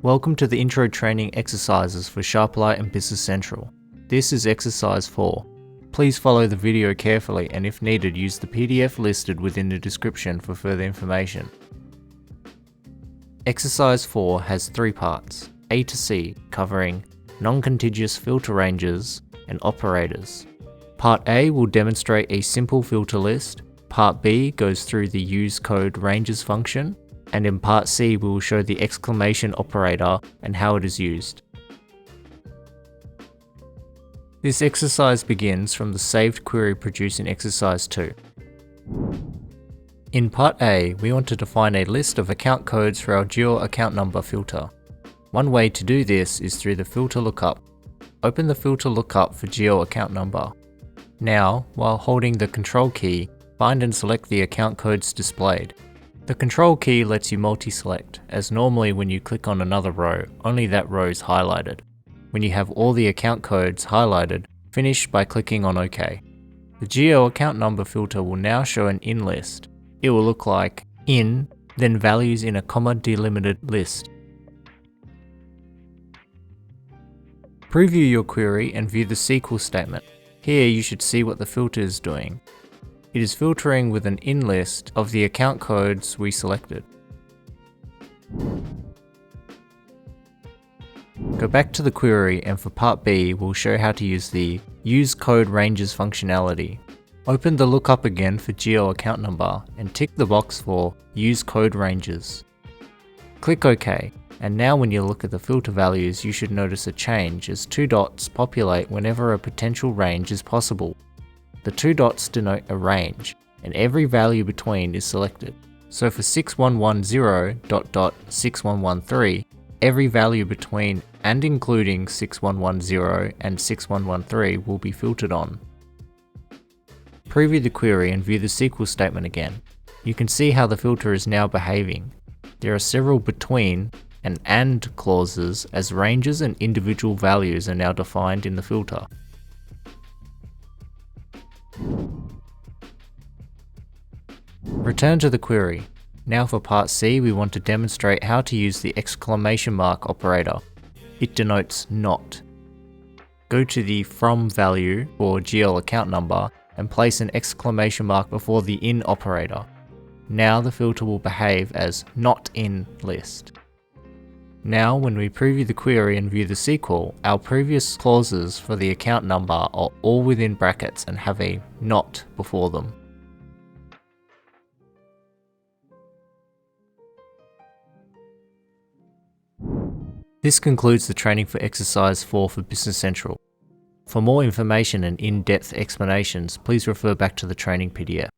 Welcome to the intro training exercises for Sharperlight and Business Central. This is exercise 4. Please follow the video carefully and if needed use the PDF listed within the description for further information. Exercise 4 has 3 parts, A to C, covering non-contiguous filter ranges and operators. Part A will demonstrate a simple filter list, Part B goes through the use code ranges function, and in Part C we will show the exclamation operator and how it is used. This exercise begins from the saved query produced in exercise 2. In Part A, we want to define a list of account codes for our geo account number filter. One way to do this is through the filter lookup. Open the filter lookup for geo account number. Now, while holding the control key, find and select the account codes displayed. The control key lets you multi-select, as normally when you click on another row, only that row is highlighted. When you have all the account codes highlighted, finish by clicking on OK. The geo account number filter will now show an in list. It will look like in, then values in a comma delimited list. Preview your query and view the SQL statement. Here you should see what the filter is doing. It is filtering with an in list of the account codes we selected. Go back to the query and for Part B we'll show how to use the use code ranges functionality. Open the lookup again for geo account number and tick the box for use code ranges. Click OK, and now when you look at the filter values you should notice a change as 2 dots populate whenever a potential range is possible. The 2 dots denote a range, and every value between is selected. So for 6110.6113, every value between and including 6110 and 6113 will be filtered on. Preview the query and view the SQL statement again. You can see how the filter is now behaving. There are several between and clauses as ranges and individual values are now defined in the filter. Return to the query. Now for Part C we want to demonstrate how to use the exclamation mark operator. It denotes not. Go to the from value for geo account number and place an exclamation mark before the in operator. Now the filter will behave as not in list. Now when we preview the query and view the SQL, our previous clauses for the account number are all within brackets and have a not before them. This concludes the training for exercise 4 for Business Central. For more information and in-depth explanations, please refer back to the training PDF.